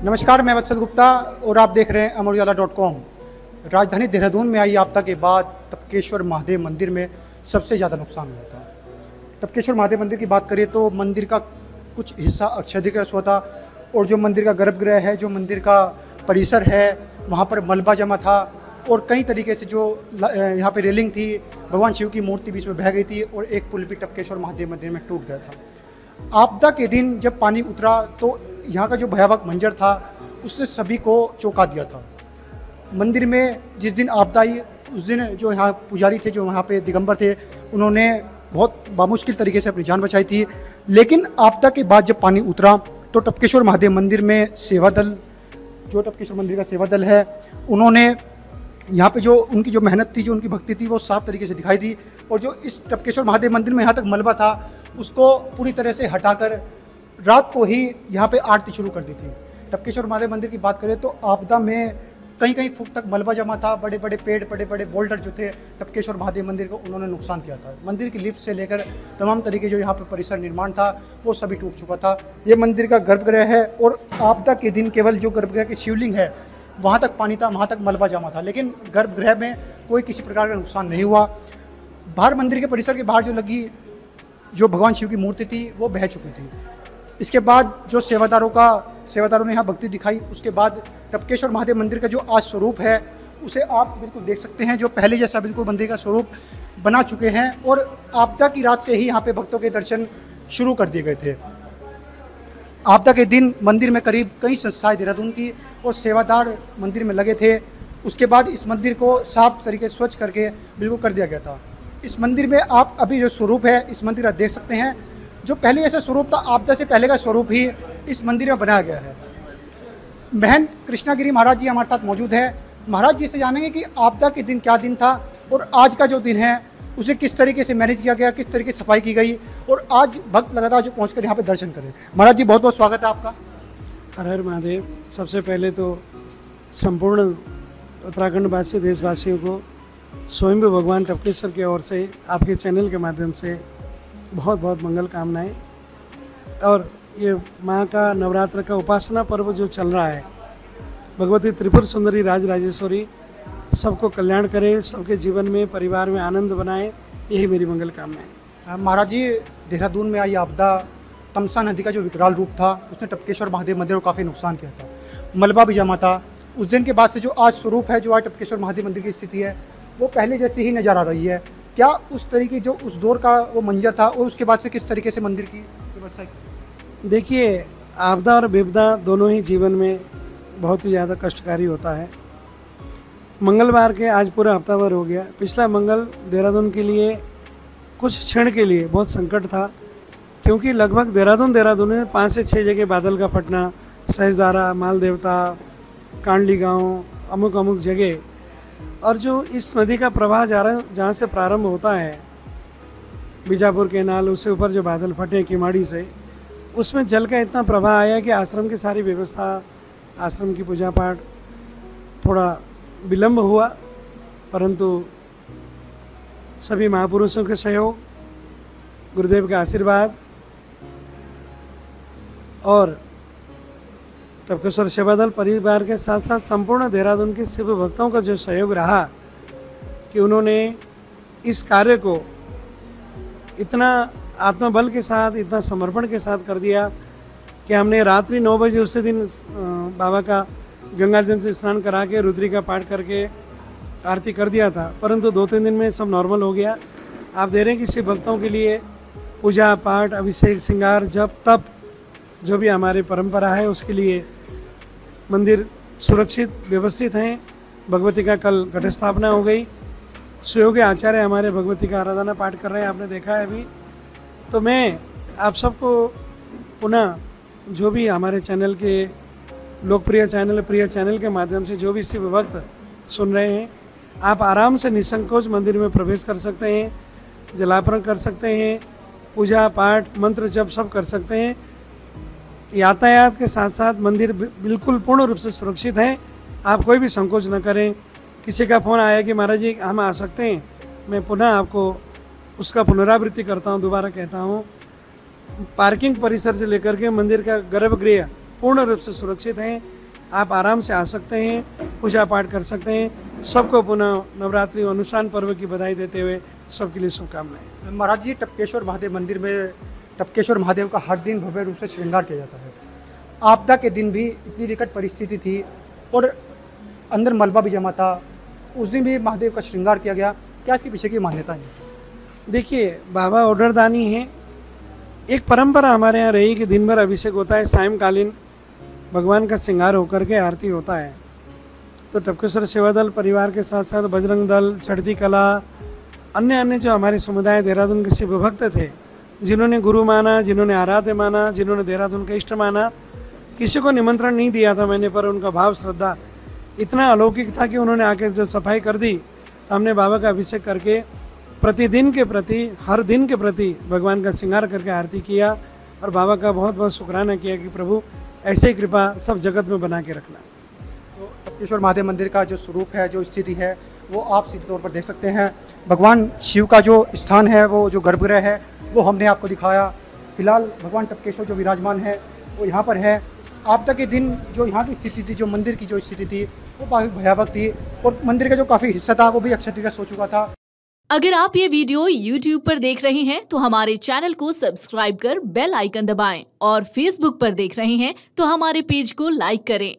नमस्कार, मैं वत्सल गुप्ता और आप देख रहे हैं अमर-उजाला.com। राजधानी देहरादून में आई आपदा के बाद टपकेश्वर महादेव मंदिर में सबसे ज़्यादा नुकसान हुआ था। टपकेश्वर महादेव मंदिर की बात करें तो मंदिर का कुछ हिस्सा क्षतिग्रस्त हुआ था और जो मंदिर का गर्भगृह है, जो मंदिर का परिसर है, वहाँ पर मलबा जमा था और कई तरीके से जो यहाँ पे रेलिंग थी, भगवान शिव की मूर्ति बीच में बह गई थी और एक पुल भी टपकेश्वर महादेव मंदिर में टूट गया था। आपदा के दिन जब पानी उतरा तो यहाँ का जो भयावह मंजर था उसने सभी को चौंका दिया था। मंदिर में जिस दिन आपदा आई उस दिन जो यहाँ पुजारी थे, जो वहाँ पे दिगंबर थे, उन्होंने बहुत बामुश्किल तरीके से अपनी जान बचाई थी। लेकिन आपदा के बाद जब पानी उतरा तो टपकेश्वर महादेव मंदिर में सेवा दल, जो टपकेश्वर मंदिर का सेवा दल है, उन्होंने यहाँ पे जो उनकी जो मेहनत थी, जो उनकी भक्ति थी, वो साफ तरीके से दिखाई दी। और जो इस टपकेश्वर महादेव मंदिर में यहाँ तक मलबा था उसको पूरी तरह से हटाकर रात को ही यहाँ पे आरती शुरू कर दी थी। टपकेश्वर महादेव मंदिर की बात करें तो आपदा में कहीं कहीं फुट तक मलबा जमा था। बड़े बड़े पेड़, बड़े बड़े बोल्डर जो थे टपकेश्वर महादेव मंदिर को, उन्होंने नुकसान किया था। मंदिर की लिफ्ट से लेकर तमाम तरीके जो यहाँ पे परिसर निर्माण था वो सभी टूट चुका था। ये मंदिर का गर्भगृह है और आपदा के दिन केवल जो गर्भगृह की शिवलिंग है वहाँ तक पानी था, वहाँ तक मलबा जमा था, लेकिन गर्भगृह में कोई किसी प्रकार का नुकसान नहीं हुआ। बाहर मंदिर के परिसर के बाहर जो लगी जो भगवान शिव की मूर्ति थी वो बह चुकी थी। इसके बाद जो सेवादारों ने यहाँ भक्ति दिखाई, उसके बाद टपकेश्वर महादेव मंदिर का जो आज स्वरूप है उसे आप बिल्कुल देख सकते हैं, जो पहले जैसा बिल्कुल मंदिर का स्वरूप बना चुके हैं। और आपदा की रात से ही यहाँ पे भक्तों के दर्शन शुरू कर दिए गए थे। आपदा के दिन मंदिर में करीब कई संस्थाएं देहरादून की और सेवादार मंदिर में लगे थे। उसके बाद इस मंदिर को साफ तरीके से स्वच्छ करके बिल्कुल कर दिया गया था। इस मंदिर में आप अभी जो स्वरूप है इस मंदिर का देख सकते हैं, जो पहले ऐसा स्वरूप था, आपदा से पहले का स्वरूप ही इस मंदिर में बनाया गया है। महंत कृष्णागिरी महाराज जी हमारे साथ मौजूद है। महाराज जी से जानेंगे कि आपदा के दिन क्या दिन था और आज का जो दिन है उसे किस तरीके से मैनेज किया गया, किस तरीके से सफाई की गई और आज भक्त लगातार जो पहुंचकर यहाँ पे दर्शन करें। महाराज जी बहुत बहुत स्वागत है आपका। हर हर महादेव। सबसे पहले तो संपूर्ण उत्तराखंड वासी देशवासियों को स्वयं भगवान टपकेश्वर की ओर से आपके चैनल के माध्यम से बहुत बहुत मंगल कामनाएं। और ये माँ का नवरात्र का उपासना पर्व जो चल रहा है, भगवती त्रिपुर सुंदरी राज राजेश्वरी सबको कल्याण करे, सबके जीवन में परिवार में आनंद बनाए, यही मेरी मंगल कामनाएं। महाराज जी, देहरादून में आई आपदा, तमसा नदी का जो विकराल रूप था उसने टपकेश्वर महादेव मंदिर को काफ़ी नुकसान किया था। मलबा भी जमा था। उस दिन के बाद से जो आज स्वरूप है, जो आज टपकेश्वर महादेव मंदिर की स्थिति है, वो पहले जैसी ही नजर आ रही है। क्या उस तरीके जो उस दौर का वो मंजर था और उसके बाद से किस तरीके से मंदिर की व्यवस्था की? देखिए, आपदा और विपदा दोनों ही जीवन में बहुत ही ज़्यादा कष्टकारी होता है। मंगलवार के आज पूरा हफ्ता भर हो गया। पिछला मंगल देहरादून के लिए कुछ क्षण के लिए बहुत संकट था, क्योंकि लगभग देहरादून में 5 से 6 जगह बादल का फटना, सहजदारा, माल देवता, कांडली गांव, अमुक जगह, और जो इस नदी का प्रवाह जा रहा है जहाँ से प्रारंभ होता है बीजापुर के नाल, उससे ऊपर जो बादल फटे किमाड़ी से, उसमें जल का इतना प्रवाह आया कि आश्रम की सारी व्यवस्था, आश्रम की पूजा पाठ थोड़ा विलम्ब हुआ। परंतु सभी महापुरुषों के सहयोग, गुरुदेव के आशीर्वाद और टपकेश्वर सेवादल परिवार के साथ साथ संपूर्ण देहरादून के शिव भक्तों का जो सहयोग रहा कि उन्होंने इस कार्य को इतना आत्मबल के साथ, इतना समर्पण के साथ कर दिया कि हमने रात्रि 9 बजे उसी दिन बाबा का गंगा जल से स्नान करा के रुद्री का पाठ करके आरती कर दिया था। परंतु 2-3 दिन में सब नॉर्मल हो गया। आप दे रहे हैं कि शिव भक्तों के लिए पूजा पाठ, अभिषेक, श्रृंगार, जप, तप, जो भी हमारी परंपरा है उसके लिए मंदिर सुरक्षित व्यवस्थित हैं। भगवती का कल घट स्थापना हो गई। सुयोग्य आचार्य हमारे भगवती का आराधना पाठ कर रहे हैं, आपने देखा है अभी। तो मैं आप सबको पुनः, जो भी हमारे चैनल के लोकप्रिय चैनल, प्रिय चैनल के माध्यम से जो भी शिव भक्त सुन रहे हैं, आप आराम से निसंकोच मंदिर में प्रवेश कर सकते हैं, जलार्पण कर सकते हैं, पूजा पाठ, मंत्र जप सब कर सकते हैं। यातायात के साथ साथ मंदिर बिल्कुल पूर्ण रूप से सुरक्षित है। आप कोई भी संकोच न करें। किसी का फ़ोन आया कि महाराज जी हम आ सकते हैं, मैं पुनः आपको उसका पुनरावृत्ति करता हूँ, दोबारा कहता हूँ। पार्किंग परिसर से लेकर के मंदिर का गर्भगृह पूर्ण रूप से सुरक्षित हैं। आप आराम से आ सकते हैं, पूजा पाठ कर सकते हैं। सबको पुनः नवरात्रि अनुष्ठान पर्व की बधाई देते हुए सबके लिए शुभकामनाएं। महाराज जी, टपकेश्वर महादेव मंदिर में टपकेश्वर महादेव का हर दिन भव्य रूप से श्रृंगार किया जाता है। आपदा के दिन भी इतनी विकट परिस्थिति थी और अंदर मलबा भी जमा था, उस दिन भी महादेव का श्रृंगार किया गया। क्या इसके पीछे की मान्यता है? देखिए, बाबा ऑर्डरदानी है। एक परंपरा हमारे यहाँ रही कि दिन भर अभिषेक होता है, सायंकालीन भगवान का श्रृंगार होकर के आरती होता है। तो टपकेश्वर सेवा दल परिवार के साथ साथ बजरंग दल, चढ़ती कला, अन्य जो हमारे समुदाय देहरादून के शिव भक्त थे, जिन्होंने गुरु माना, जिन्होंने आराध्य माना, जिन्होंने देहरादून का इष्ट माना, किसी को निमंत्रण नहीं दिया था मैंने, पर उनका भाव श्रद्धा इतना अलौकिक था कि उन्होंने आके जो सफाई कर दी, तो हमने बाबा का अभिषेक करके प्रतिदिन के प्रति, हर दिन के प्रति भगवान का श्रृंगार करके आरती किया और बाबा का बहुत बहुत शुक्राना किया कि प्रभु ऐसे ही कृपा सब जगत में बना के रखना। तो टपकेश्वर महादेव मंदिर का जो स्वरूप है, जो स्थिति है, वो आप सीधे तौर पर देख सकते हैं। भगवान शिव का जो स्थान है, वो जो गर्भगृह है, वो हमने आपको दिखाया। फिलहाल भगवान टपकेश्वर जो विराजमान है वो यहाँ पर है। आपदा के दिन जो यहाँ की स्थिति थी, जो मंदिर की जो स्थिति थी, वो काफ़ी भयावह थी और मंदिर का जो काफ़ी हिस्सा था वो भी क्षतिग्रस्त हो चुका था। अगर आप ये वीडियो YouTube पर देख रहे हैं तो हमारे चैनल को सब्सक्राइब कर बेल आइकन दबाएं और Facebook पर देख रहे हैं तो हमारे पेज को लाइक करें।